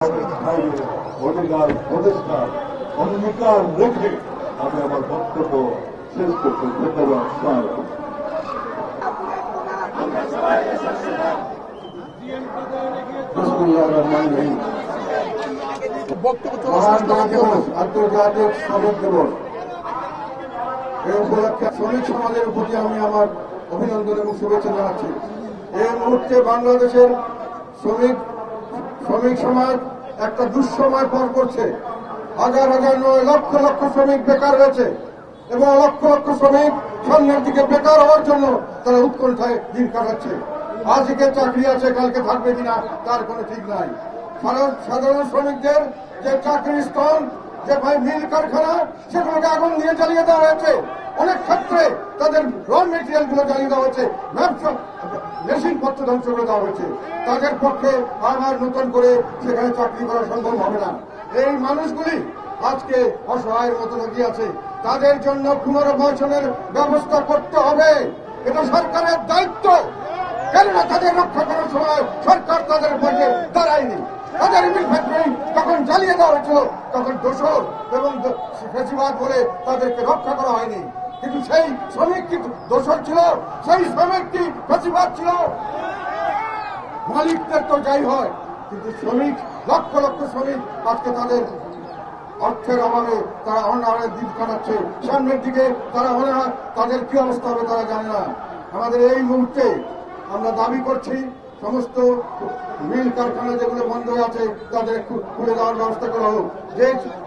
অধিকার প্রতিষ্ঠার অঙ্গীকার রেখে আমি আমার বক্তব্য শেষ করতে ধন্যবাদ আন্তর্জাতিক শ্রমিক দিবস এই উপলক্ষে শ্রমিক সমাজের প্রতি আমি আমার অভিনন্দন এবং শুভেচ্ছা জানাচ্ছি। এই মুহূর্তে বাংলাদেশের শ্রমিক সমাজ একটা দুঃসময় পার করছে। হাজার হাজার নয় লক্ষ লক্ষ শ্রমিক বেকার রয়েছে এবং লক্ষ লক্ষ শ্রমিক সামনের দিকে বেকার হওয়ার জন্য তারা উৎকণ্ঠায় দিন কাটাচ্ছে। আজকে চাকরি আছে, কালকে থাকবে কিনা তার কোনো ঠিক নাই। সাধারণ শ্রমিকদের যে চাকরির স্থল, যে মিল কারখানা, সেগুলোকে আগুন দিয়ে জ্বালিয়ে দেওয়া হয়েছে। অনেক ক্ষেত্রে তাদের র মেটেরিয়াল গুলো জ্বালিয়ে দেওয়া হয়েছে, মেশিন পত্র ধ্বংস করে দেওয়া হয়েছে। তাদের পক্ষে আবার নতুন করে সেখানে চাকরি করা সম্ভব হবে না। এই মানুষগুলি আজকে অসহায়ের মতো লগিয়ে আছে। তাদের জন্য পুনর্বাসনের ব্যবস্থা করতে হবে, এটা সরকারের দায়িত্ব। কেননা তাদের রক্ষা করার সময় সরকার তাদের পক্ষে দাঁড়ায়নি। তাদের মিল ফ্যাক্টরি যখন জ্বালিয়ে দেওয়া হয়েছিল তখন দোষর এবং ফেসিবাদ বলে তাদেরকে রক্ষা করা হয়নি। কিন্তু সেই শ্রমিক কি দোষর ছিল? সেই শ্রমিক কি ফেসিবাদ ছিল? মালিকদের তো যাই হয়, কিন্তু শ্রমিক, লক্ষ লক্ষ শ্রমিক আজকে তাদের অর্থের অভাবে তারা অনাহারের দিন কাটাচ্ছে। সামনের দিকে তারা অনাহার, তাদের কি অবস্থা হবে তারা জানে না। আমাদের এই মুহূর্তে আমরা দাবি করছি সমস্ত মিল কারখানা যেগুলো বন্ধ হয়ে আছে তাদের খুলে দেওয়ার ব্যবস্থা করা হোক।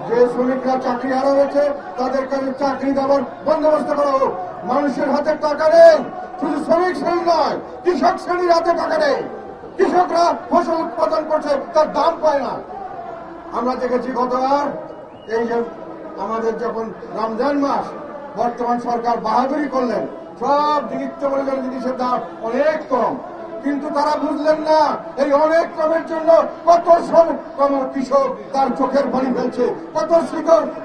যে শ্রমিকরা চাকরি হারা হয়েছে তাদের কাছে চাকরি দেওয়ার বন্দোবস্ত করা হোক। মানুষের হাতে টাকা নেই, শুধু শ্রমিক শ্রেণী নয়, কৃষক শ্রেণীর হাতে টাকা নেই। কৃষকরা ফসল উৎপাদন করছে, তার দাম পায় না। আমরা দেখেছি গতবার এই যে আমাদের যখন রমজান মাস, বর্তমান সরকার বাহাদুরি করলেন, সব নিত্য প্রয়োজনীয় জিনিসের দাম অনেক কম, কিন্তু তারা বুঝলেন না এই অনেক কমের জন্য কত কৃষক তার চোখের পানি ফেলছে, কত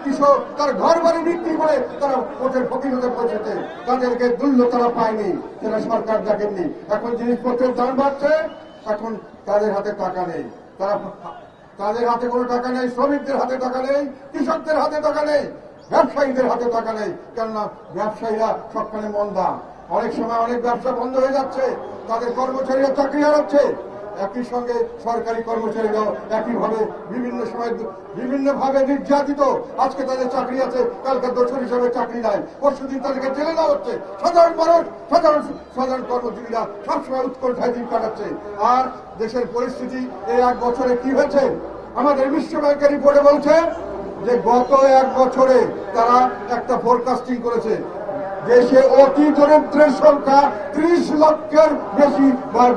কৃষক তার ঘর বাড়ি বিক্রি করে তারা ওদের ফকির হতে পৌঁছেছে। তাদেরকে মূল্য তারা পায়নি, সেটা সরকার দেখেননি। এখন জিনিসপত্রের দাম বাড়ছে, এখন তাদের হাতে টাকা নেই, তাদের হাতে কোনো টাকা নেই, শ্রমিকদের হাতে টাকা নেই, কৃষকদের হাতে টাকা নেই, ব্যবসায়ীদের হাতে টাকা নেই। কেননা ব্যবসায়ীরা সবখানে মন্দা, অনেক সময় অনেক ব্যবসা বন্ধ হয়ে যাচ্ছে, তাদের কর্মচারীরা চাকরি হারাচ্ছে। একই সঙ্গে সরকারি কর্মচারীরাও একইভাবে বিভিন্ন সময় বিভিন্নভাবে নির্যাতিত। আজকে তাদের চাকরি আছে, কালকে দোষর হিসাবে চাকরি নাই, পরশুদিন তাদেরকে জেলে দেওয়া হচ্ছে। সাধারণ মানুষ, সাধারণ কর্মজীবীরা সবসময় উৎকণ্ঠায় দিন কাটাচ্ছে। আর দেশের পরিস্থিতি এই 1 বছরে কি হয়েছে? আমাদের বিশ্ব ব্যাংকের রিপোর্টে বলছে যে গত 1 বছরে তারা একটা ফোরকাস্টিং করেছে, দেশে অতি দরিদ্রের সংখ্যা 30 লক্ষের বেশি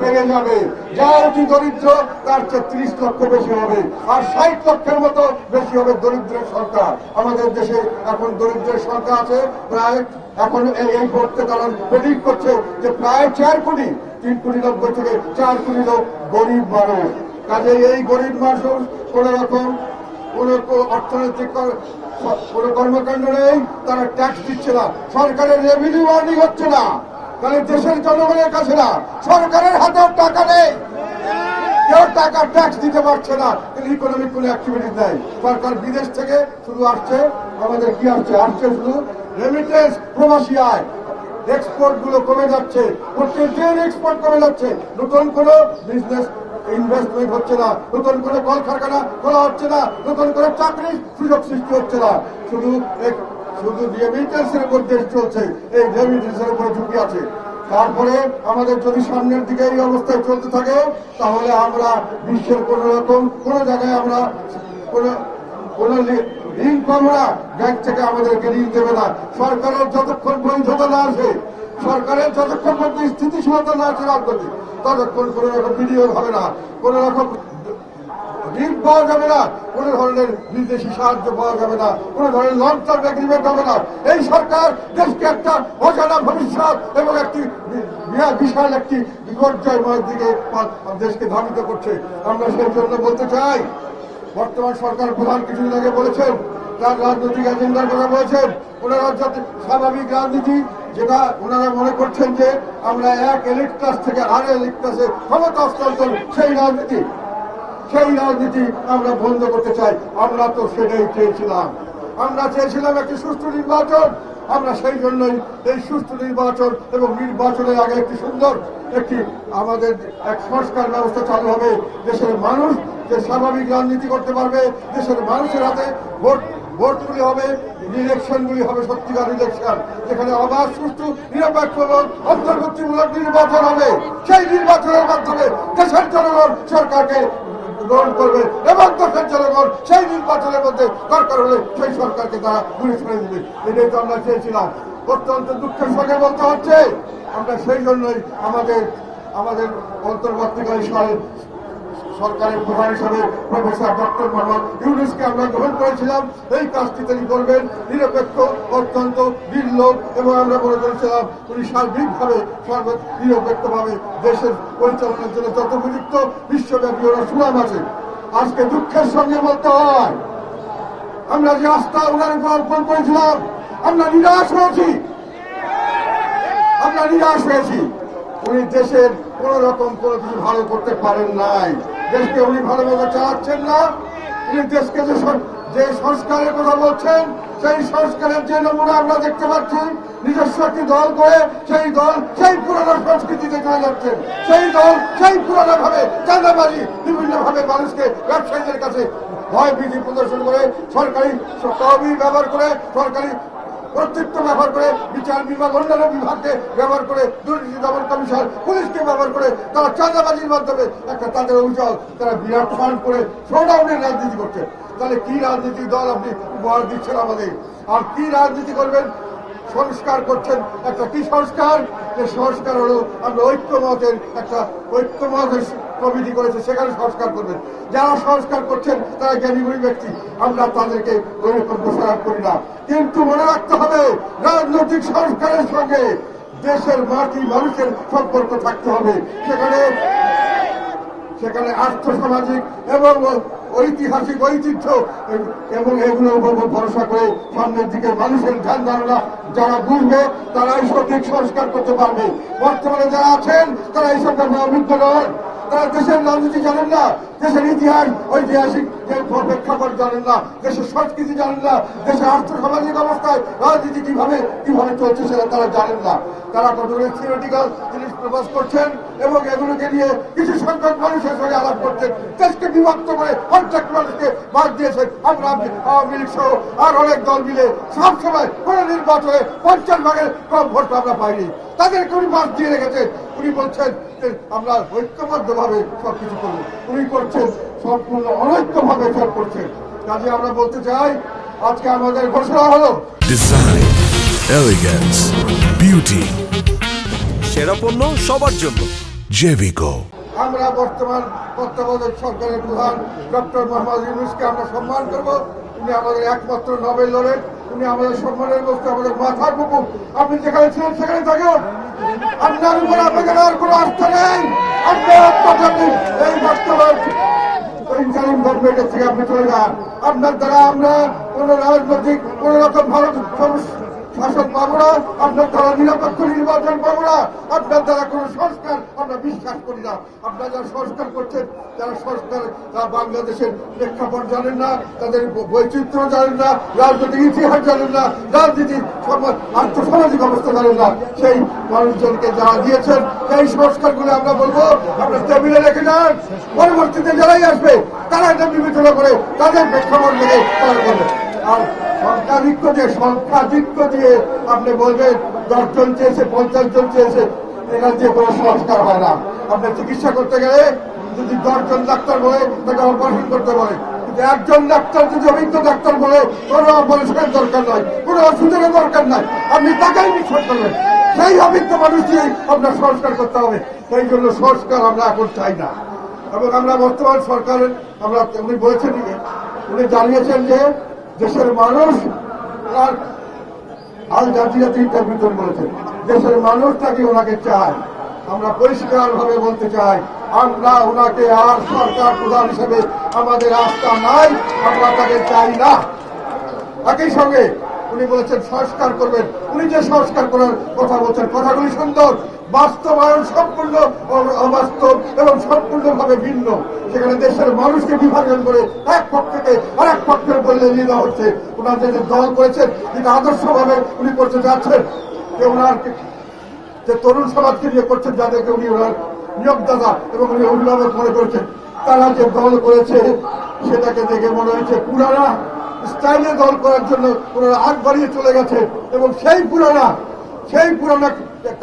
বেড়ে যাবে। যা অতি দরিদ্র তার চেয়ে 30 লক্ষ বেশি হবে, আর 60 লক্ষের মতো বেশি হবে দরিদ্রের সংখ্যা। আমাদের দেশে এখন দরিদ্রের সংখ্যা আছে প্রায়, এখন এই মুহূর্তে তারা প্রেডিক্ট করছে যে প্রায় 4 কোটি, 3 কোটি 90 থেকে 4 কোটি লোক গরিব মানুষ। কাজে এই গরিব মানুষ কোন রকম কোন অর্থনৈতিক কোন কর্মকাণ্ড নেই, তারা ট্যাক্স দিচ্ছে না, সরকারের রেভিনিউ আর্নিং হচ্ছে না, তাহলে দেশের জনগণের কাছে না, সরকারের হাতেও টাকা নেই, কেউ টাকা ট্যাক্স দিতে পারছে না, কিন্তু ইকোনমিক কোন অ্যাক্টিভিটিস নেই। সরকার বিদেশ থেকে শুধু আসছে, আমাদের কি আসছে শুধু রেমিটেন্স, প্রবাসী আয়, এক্সপোর্ট গুলো কমে যাচ্ছে, প্রত্যেকদিন এক্সপোর্ট কমে যাচ্ছে, নতুন কোন বিজনেস ইনভেস্টমেন্ট হচ্ছে না, নতুন করে কলকারখানা খোলা হচ্ছে না, নতুন করে চাকরির সুযোগ সৃষ্টি হচ্ছে না, শুধু রেমিটেন্সের উপর দেশ চলছে, এই রেমিটেন্সের উপরে ঝুঁকি আছে। তারপরে আমাদের যদি সামনের দিকে এই অবস্থায় চলতে থাকে তাহলে আমরা বিশ্বের কোন রকম কোন জায়গায় আমরা কোন ঋণ পাবো না, ব্যাংক থেকে আমাদেরকে ঋণ দেবে না। সরকারের যতক্ষণ বৈধতা না আসে, সরকারের যতক্ষণ মধ্যে স্থিতিশীলতা না আছে রাজনৈতিক, ততক্ষণ কোন রকম বিনিয়োগ হবে না, কোন রকম ঋণ পাওয়া যাবে না, কোন ধরনের বিদেশি সাহায্য পাওয়া যাবে না, কোন ধরনের লং টার্ম এগ্রিমেন্ট হবে না। এই সরকার দেশকে একটা অজানা ভবিষ্যৎ এবং একটি বিশাল একটি বিপর্যয়ময় দিকে দেশকে ধাবিত করছে। আমরা সেই জন্য বলতে চাই, বর্তমান সরকার প্রধান কিছুদিন আগে বলেছেন, তার রাজনৈতিক এজেন্ডার কথা বলেছেন, ওনারা স্বাভাবিক রাজনীতি, যেটা ওনারা মনে করছেন যে আমরা এক এলিট ক্লাস থেকে আরেক এলিট ক্লাসে ক্ষমতা হস্তান্তর, সেই রাজনীতি সেই রাজনীতি আমরা বন্ধ করতে চাই। আমরা তো সেটাই চেয়েছিলাম। আমরা চেয়েছিলাম একটি সুষ্ঠু নির্বাচন। আমরা সেই জন্যই এই সুষ্ঠু নির্বাচন এবং নির্বাচনের আগে একটি সুন্দর আমাদের এক সংস্কার ব্যবস্থা চালু হবে। দেশের মানুষ যে স্বাভাবিক রাজনীতি করতে পারবে, দেশের মানুষের হাতে ভোটগুলি হবে, ইলেকশনগুলি হবে সত্যিকার ইলেকশন, যেখানে অবাধ, সুষ্ঠু, নিরপেক্ষ এবং অন্তর্ভুক্তিমূলক নির্বাচন হবে। সেই নির্বাচনের মাধ্যমে দেশের জনগণ সরকারকে গ্রহণ করবে এবং দেশের জনগণ সেই নির্বাচনের মধ্যে দরকার হলে সেই সরকারকে তারা ঘুরে ছেড়ে দিবে। এটাই তো আমরা চেয়েছিলাম। অত্যন্ত দুঃখের সঙ্গে বলতে হচ্ছে, আমরা সেই জন্যই আমাদের অন্তর্বর্তীকালীন সরকারের প্রধান হিসাবে প্রফেসর ডক্টর মোহাম্মদ ইউনূসকে আমরা গ্রহণ করেছিলাম। এই কাজটি তিনি করবেন, নিরপেক্ষ, অত্যন্ত নির্লোভ, এবং আমরা মনে করেছিলাম উনি সার্বিকভাবে নিরপেক্ষভাবে দেশের পরিচালনার জন্য যত উপযুক্ত, বিশ্বব্যাপী ওনার সুনাম আছে। আজকে দুঃখের সঙ্গে বলতে হয়, আমরা যে আস্থা ওনার উপর অর্পণ করেছিলাম, আমরা নিরাশ হয়েছি। উনি দেশের কোন রকম কোনো কিছু ভালো করতে পারেন নাই। দেশকে উনি ভালোভাবে চালাচ্ছেন না। উনি দেশকে যে সংস্কারের কথা বলছেন, সেই সংস্কারের যে নমুনা আমরা দেখতে পাচ্ছি, নিজস্ব একটি দল করে সেই পুরনো সংস্কৃতিতে চলে যাচ্ছেন। সেই দল সেই পুরনো ভাবে চাঁদাবাজি, বিভিন্ন ভাবে মানুষকে, ব্যবসায়ীদের কাছে ভয় ভীতি প্রদর্শন করে, সরকারি তহবিল ব্যবহার করে, সরকারি কর্তৃত্ব ব্যবহার করে, বিচার বিভাগ, অন্যান্য বিভাগকে ব্যবহার করে, দুর্নীতি দমন কমিশন, পুলিশকে ব্যবহার করে তারা চাঁদাবাজির মাধ্যমে তাদের অভিযোগ, তারা বিরাট ফান্ড করে শোডাউনের রাজনীতি করছে। তাহলে কি রাজনীতি দল আপনি উপহার দিচ্ছেন আমাদের? আর কি রাজনীতি করবেন? সংস্কার করছেন একটা কি সংস্কার? যে সংস্কার হলো আমরা ঐক্যমতের কমিটি করেছে, সেখানে সংস্কার করবেন। যারা সংস্কার করছেন তারা জ্ঞানীগুণী ব্যক্তি, আমরা তাদেরকে দোষারোপ করি না। কিন্তু মনে রাখতে হবে, রাজনৈতিক সংস্কারের সঙ্গে দেশের মাটি মানুষের সম্পর্ক থাকতে হবে। সেখানে আর্থসামাজিক এবং ঐতিহাসিক ঐতিহ্য এবং এগুলোর উপর ভরসা করে সামনের দিকে মানুষের ধ্যান ধারণা যারা বুঝবে, তারাই সঠিক সংস্কার করতে পারবে। বর্তমানে যারা আছেন তারা এইসব ব্যাপারে অভিজ্ঞ নয়। তারা দেশের রাজনীতি জানেন না, দেশের ইতিহাস, ঐতিহাসিক প্রেক্ষাপট জানেন না, দেশের সংস্কৃতি জানেন না, দেশের আর্থসামাজিক অবস্থায় রাজনীতি কিভাবে চলছে সেটা তারা জানেন না। তারা কতগুলো থিওরিটিক্যাল জিনিস প্রকাশ করছেন এবং এগুলোকে নিয়ে কিছু সংখ্যক মানুষের সঙ্গে আলাপ করছেন। দেশকে বিভক্ত করে অর্ধেক মানুষকে বাদ দিয়েছেন। আমরা আওয়ামী লীগ সহ আর অনেক দল মিলে সবসময় কোন নির্বাচনে 50 ভাগের কম ভোট আমরা পাইনি। তাদেরকে উনি বাদ দিয়ে রেখেছেন। উনি বলছেন যে আমরা ঐক্যবদ্ধভাবে সবকিছু করবো। উনি করছেন সম্পূর্ণ অনৈক্যভাবে সব করছেন। কাজে আমরা বলতে চাই, আজকে আমাদের ঘোষণা হলো ডিজাইন, এলিগেন্স, বিউটি, সেরা পণ্য সবার জন্য জেভিকো। আমরা বর্তমান তত্ত্বাবধায়ক সরকারের প্রধান ডক্টর মোহাম্মদ ইউনূসকে আমরা সম্মান করব। উনি আমাদের একমাত্র নোবেল লরেট, উনি আমাদের সম্মানের বস্তু, আমাদের মাথার বুকুর। আপনি যেখানে ছিলেন সেখানে থাকুন। আপনার উপর আপনাদের আর কোনো আস্থা নেই। আপনার আত্মঘাতী এই বর্তমান ইন্টারিম গভর্নমেন্টের থেকে আপনি চলে যান। আপনার দ্বারা আমরা কোন রাজনৈতিক কোন রকম ভালো শাসন পাবো না, আপনার দ্বারা নিরপেক্ষ নির্বাচন পাবো না, আপনার দ্বারা কোন সংস্কার আমরা বিশ্বাস করি না। আপনারা যারা সংস্কার করছেন, যারা সংস্কার বাংলাদেশের প্রেক্ষাপট জানেন না, তাদের বৈচিত্র্য জানেন না, রাজনৈতিক ইতিহাস জানেন না, রাজনীতির আর্থসামাজিক অবস্থা জানেন না, সেই মানুষজনকে যারা দিয়েছেন সেই সংস্কারগুলো আমরা বলবো আপনার টেবিলে রেখে যান। পরবর্তীতে যারাই আসবে তারা এটা বিবেচনা করে তাদের প্রেক্ষাপট থেকে তারা করবে। আর সংখ্যাধিক্য দিয়ে আপনি বলবেন 10 জন চেয়েছে, 50 জন চেয়েছে, এখান দিয়ে কোনো সংস্কার হয় না। আপনার চিকিৎসা করতে গেলে যদি 10 জন ডাক্তার বলে তাকে অপারেশন করতে বলে, কিন্তু একজন ডাক্তার যদি অভিজ্ঞ ডাক্তার বলে কোনো অপারেশনের দরকার নয়, কোনো ওষুধের দরকার নাই, আপনি তাকেই বিশ্বাস করবেন। সেই অভিজ্ঞ মানুষ দিয়ে আপনার সংস্কার করতে হবে। সেই জন্য সংস্কার আমরা এখন চাই না। এবং আমরা বর্তমান সরকারের উনি বলেছেন, উনি জানিয়েছেন যে দেশের মানুষ আল জাজিরাতে ইন্টারভিউ বলেছেন দেশের মানুষ তাকে ওনাকে চায়। আমরা পরিষ্কার ভাবে বলতে চাই, আমরা ওনাকে আর সরকার প্রধান হিসেবে আমাদের আস্থা নাই, আমরা তাকে চাই না। একই সঙ্গে উনি বলেছেন সংস্কার করবেন। উনি যে সংস্কার করার কথা বলছেন, কথাগুলি সুন্দর, বাস্তবায়ন সম্পূর্ণ অবাস্তব এবং সম্পূর্ণভাবে ভিন্ন। সেখানে দেশের মানুষকে বিভাজন করে এক পক্ষকে আর এক পক্ষের বললে নিয়ে দেওয়া হচ্ছে। ওনার যে দল করেছেন, যেটা আদর্শভাবে উনি করতে যাচ্ছেন, যে ওনার যে তরুণ সমাজকে নিয়ে করছেন, যাদেরকে উনি ওনার নিয়োগদাতা এবং উনি অভিভাবক মনে করেছেন, তারা যে দল করেছে সেটাকে দেখে মনে হয়েছে পুরানা স্টাইলে দল করার জন্য ওনারা আগ বাড়িয়ে চলে গেছে। এবং সেই পুরানা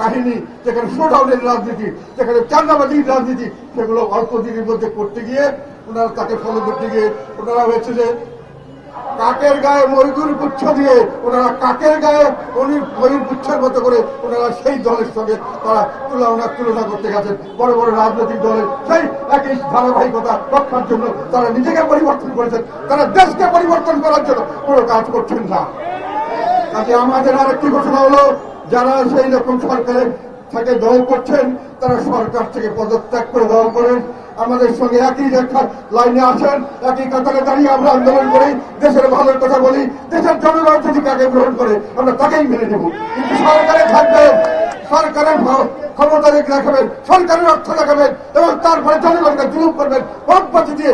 কাহিনী, যেখানে শোডাউনের রাজনীতি, যেখানে চাঁদাবাজির রাজনীতি, সেগুলো অল্প দিনের মধ্যে করতে গিয়ে ওনারা তাকে ফলো করতে গিয়ে ওনারা হয়েছে যে কাকের গায়ে ময়ূর গুচ্ছ দিয়ে, ওনারা কাকের গায়ে ময়ূর গুচ্ছের মতো করে ওনারা সেই দলের সঙ্গে তারা তুলনা করতে গেছেন। বড় বড় রাজনৈতিক দলের সেই একই ধারাবাহিকতা রক্ষার জন্য তারা নিজেকে পরিবর্তন করেছেন, তারা দেশকে পরিবর্তন করার জন্য কোনো কাজ করছেন না। কাজে আমাদের আরেকটি ঘোষণা হলো, যারা সেই রকম সরকারের থেকে দল করছেন, তারা সরকার থেকে পদত্যাগ করে দল করেন, আমাদের সঙ্গে একই লাইনে আসেন, একই কাতারে দাঁড়িয়ে আমরা আন্দোলন করি, দেশের ভালোর কথা বলি। দেশের জনগণ যদি কাকে গ্রহণ করে আমরা তাকেই মেনে নেব। কিন্তু সরকারে থাকবেন, সরকারের ক্ষমতা দেখাবেন, সরকারের অর্থ দেখাবেন এবং তারপরে জনগণকে জুলুম করবেন, পথপাতি দিয়ে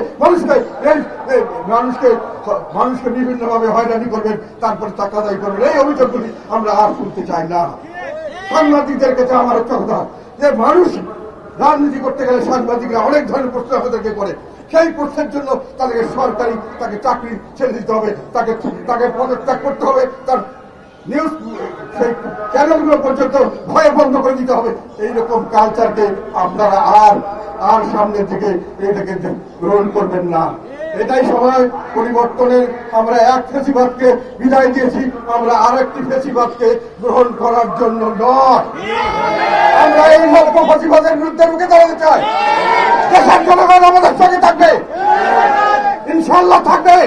মানুষকে বিভিন্নভাবে হয়রানি করবেন, তারপরে টাকা দায়ী করবেন। এই অভিযোগগুলি আমরা আর শুনতে চাই না। সাংবাদিকদের কাছে আমার একটা কথা, যে মানুষ রাজনীতি করতে গেলে সাংবাদিকরা অনেক ধরনের প্রশ্ন আমাদেরকে করে। সেই প্রশ্নের জন্য তাদেরকে তাকে চাকরি ছেড়ে দিতে হবে, তাকে পদত্যাগ করতে হবে, তার নিউজ সেই চ্যানেলগুলো পর্যন্ত ভয়ে বন্ধ করে দিতে হবে। এইরকম কালচারকে আপনারা আর সামনের দিকে এটাকে গ্রহণ করবেন না। এটাই সময় পরিবর্তনের। আমরা এক ফেসিবাদকে বিদায় দিয়েছি, আমরা আরেকটি ফেসিবাদকে গ্রহণ করার জন্য নয়। আমরা এই নব্য ফেসিবাদের বিরুদ্ধে রুখে দাঁড়াতে চাই। দেশের জনগণ আমাদের সঙ্গে থাকবে, ইনশাল্লাহ থাকবে।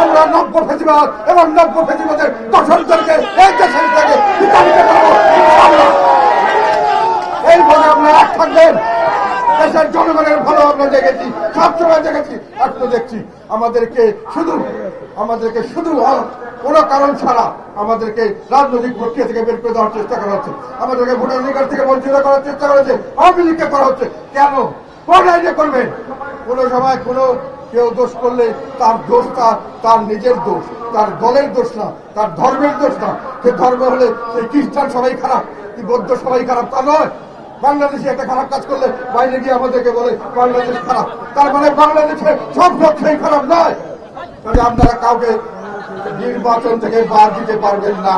আমরা নব্য ফেসিবাদ এবং নব্য ফেসিবাদের দর্শকদেরকে এই দেশের থেকে বিতাড়িত করবো, ইনশাল্লাহ। এইভাবে আমরা এক থাকবেন। দেশের জনগণের ভালো আমরা দেখেছি, সবসময় দেখেছি, এখন দেখছি। আমাদেরকে শুধু কোন কারণ ছাড়া আমাদেরকে রাজনৈতিক প্রক্রিয়া থেকে বের করে দেওয়ার চেষ্টা করা হচ্ছে, আমাদেরকে ভোটাধিকার থেকে বঞ্চিত করার চেষ্টা করা হচ্ছে, আওয়ামী লীগকে করা হচ্ছে। কেন? কোন আইনে করবেন? কোন সময় কেউ দোষ করলে তার দোষটা তার নিজের দোষ, তার দলের দোষ না, তার ধর্মের দোষ না। সে ধর্ম হলে সেই খ্রিস্টান সবাই খারাপ, কি বৌদ্ধ সবাই খারাপ, তা নয়। বাংলাদেশে একটা খারাপ কাজ করলে বাইরে গিয়ে আমাদেরকে বলে বাংলাদেশ খারাপ, তার মানে বাংলাদেশে সব লোক সেই খারাপ নয়। তবে আপনারা কাউকে নির্বাচন থেকে বাদ দিতে পারবেন না।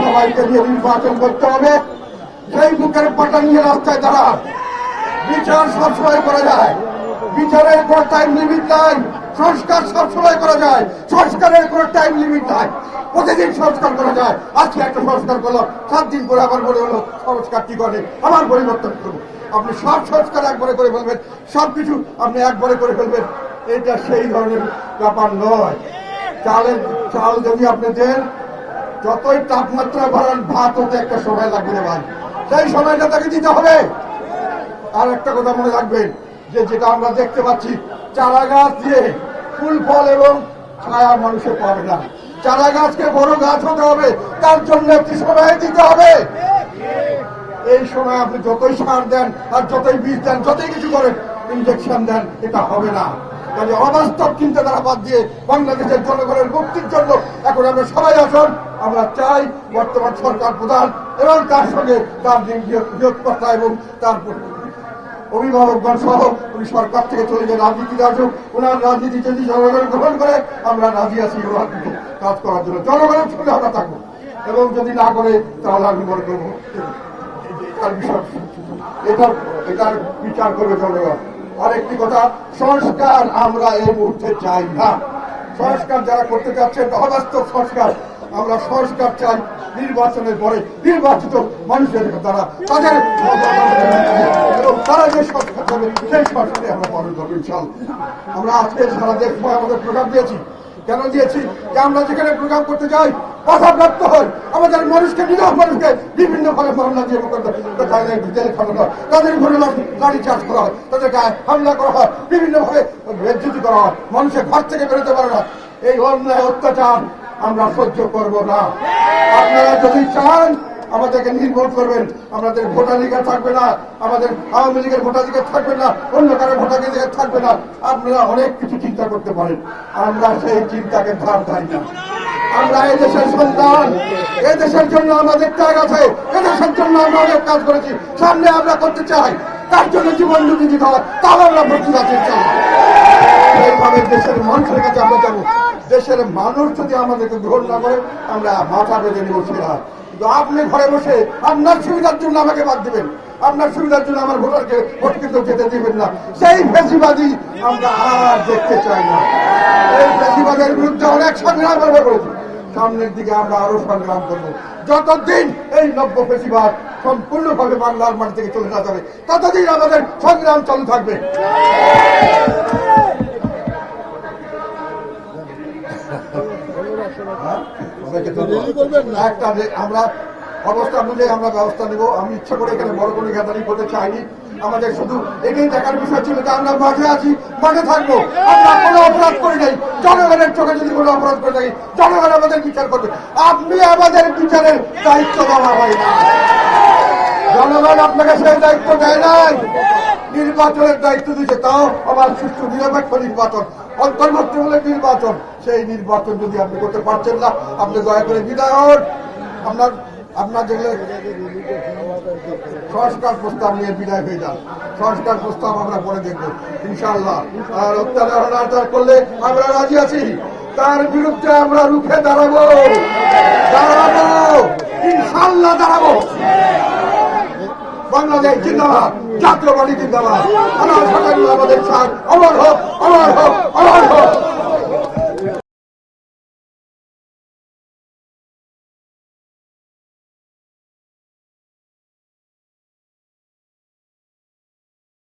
সবাইকে নিয়ে নির্বাচন করতে হবে। সেই বুকের পাটা নিয়ে রাস্তায় দাঁড়ান। বিচার সবসময় করা যায়, বিচারের কোনো টাইম লিমিট নাই। সংস্কার সবসময় করা যায়, সংস্কারের কোনো টাইম লিমিট নাই। প্রতিদিন সংস্কার করা যায়। আজকে একটা সংস্কার করলাম, 7 দিন পরে আবার মনে হলো সংস্কার কি করে আবার পরিবর্তন করবো। আপনি সব সংস্কার একবারে করে ফেলবেন, সবকিছু আপনি একবারে করে ফেলবেন, এটা সেই ধরনের ব্যাপার নয়। চাল যদি আপনি দেন, যতই তাপমাত্রা বাড়ান, ভাত হতে একটা সময় লাগবে না, সেই সময়টা তাকে দিতে হবে। আর একটা কথা মনে রাখবেন, যেটা আমরা দেখতে পাচ্ছি, চারা গাছ দিয়ে ফুল ফল এবং ছায়া মানুষে পাবে না। চারা গাছকে বড় গাছ হতে হবে, তার জন্য একটি সময় দিতে হবে। এই সময় আপনি যতই সার দেন আর যতই বীজ দেন, যতই কিছু করেন, ইনজেকশন দেন, এটা হবে না। কাজে অবাস্তব চিন্তাধারা বাদ দিয়ে বাংলাদেশের জনগণের মুক্তির জন্য এখন আমরা সবাই আসুন। আমরা চাই বর্তমান সরকার প্রধান এবং তার সঙ্গে তার নিয়োগকর্তা এবং তার অভিভাবকগণ সহ উনি সরকার থেকে চলে গিয়ে রাজনীতিতে আসুক। ওনার রাজনীতি যদি জনগণ গ্রহণ করে, আমরা রাজি আছি ওনার কাজ করার জন্য। জনগণের সঙ্গে আমরা থাকবো, এবং যদি না করে তাহলে আমি মনে করবো এটার বিচার করবে জনগণ। আরেকটি কথা, সংস্কার আমরা এই মুহূর্তে চাই না। সংস্কার যারা করতে চাচ্ছেন অবাস্তব সংস্কার, আমরা সংস্কার চাই নির্বাচনের পরে নির্বাচিত মানুষের দ্বারা তাদের এবং তারা যে সংস্কার করবে সেই সংস্কারে আমরা পালন করবো ইনশাআল্লাহ। আমরা আজকে সারা দেশ আমাদের প্রোগ্রাম দিয়েছি। কেন দিয়েছি? যে আমরা যেখানে প্রোগ্রাম করতে যাই বাধাপ্রাপ্ত হই, আমাদের মানুষকে নিরীহ মানুষকে বিভিন্ন ভাবে মামলা দিয়ে জেলে খাওয়ানো হয়, তাদের ঘরে গাড়ি চার্জ করা হয়, তাদের গায়ে হামলা করা হয়, বিভিন্ন ভাবে বেজ্জতি করা হয়, মানুষের ঘর থেকে বেরোতে পারে না। এই অন্যায় অত্যাচার আমরা সহ্য করব না। আপনারা যদি চান আমাদেরকে নির্মূল করবেন, আমাদের ভোটাধিকার থাকবে না, আমাদের আওয়ামী লীগের ভোটাধিকার থাকবে না, অন্য কারো ভোটাধিকার থাকবে না, আপনারা অনেক কিছু চিন্তা করতে পারেন। আমরা সেই চিন্তাকে ধার ধারি না। আমরা এই দেশের সন্তান, এই দেশের জন্য আমাদের ত্যাগ আছে, এই দেশের জন্য আমরা অনেক কাজ করেছি, সামনে আমরা করতে চাই, তার জন্য জীবন যদি দিতে হয় তাও আমরা প্রস্তুত আছি। এইভাবে দেশের মানুষের কাছে আমরা যাবো। দেশের মানুষ যদি আমাদেরকে গ্রহণ না করে আমরা মাথা বেঁধে নিব সেরা। কিন্তু আপনি ঘরে বসে আপনার সুবিধার জন্য আমাকে বাদ দিবেন, আপনার সুবিধার জন্য আমার ভোটারকে ভোট কিন্তু যেতে দিবেন না, সেই ফেসিবাদী আমরা আর দেখতে চাই না। এই ফেসিবাদের বিরুদ্ধে অনেক সংগ্রাম আমরা করেছি, সামনের দিকে আমরা আরো সংগ্রাম করবো। যতদিন এই নব্য ফেসিবাদ সম্পূর্ণভাবে বাংলার মাটি থেকে চলে না যাবে ততদিন আমাদের সংগ্রাম চালু থাকবে। একটা আমরা অবস্থা বুঝে আমরা ব্যবস্থা নেব। আমি ইচ্ছা করে এখানে বড় কোনো গ্যাদারিং করতে চাইনি। আমাদের শুধু এটাই দেখার বিষয় ছিল যে আমরা মাঠে আছি, মাঠে থাকবো, আমরা কোনো অপরাধ করি নাই। জনগণের চোখে যদি কোনো অপরাধ করে থাকি জনগণ আমাদের বিচার করবে। আপনি আমাদের বিচারের দায়িত্ব দেওয়া হয় না, জনগণ আপনাকে সেই দায়িত্ব দেয় নাই। নির্বাচনের দায়িত্ব দিচ্ছে, তাও আমার সুষ্ঠু নিরপেক্ষ নির্বাচন, অন্তর্ভুক্তিমূলক নির্বাচন। সেই নির্বাচন যদি আপনি করতে পারছেন না, আপনি দয়া করে বিদায় হন। আপনার যেগুলো সংস্কার প্রস্তাব নিয়ে বিদায় হয়ে যান, সংস্কার প্রস্তাব আমরা পরে দেখবো ইনশাআল্লাহ। আর অত্যাচার করলে আমরা রাজি আছি, তার বিরুদ্ধে আমরা রুখে দাঁড়াবো, ইনশাআল্লাহ দাঁড়াবো। বাংলাদেশ জিন্দাবাদ, জাতীয়বাদী জিন্দাবাদ, আমাদের অমর হোক, অমর হোক, অমর হোক।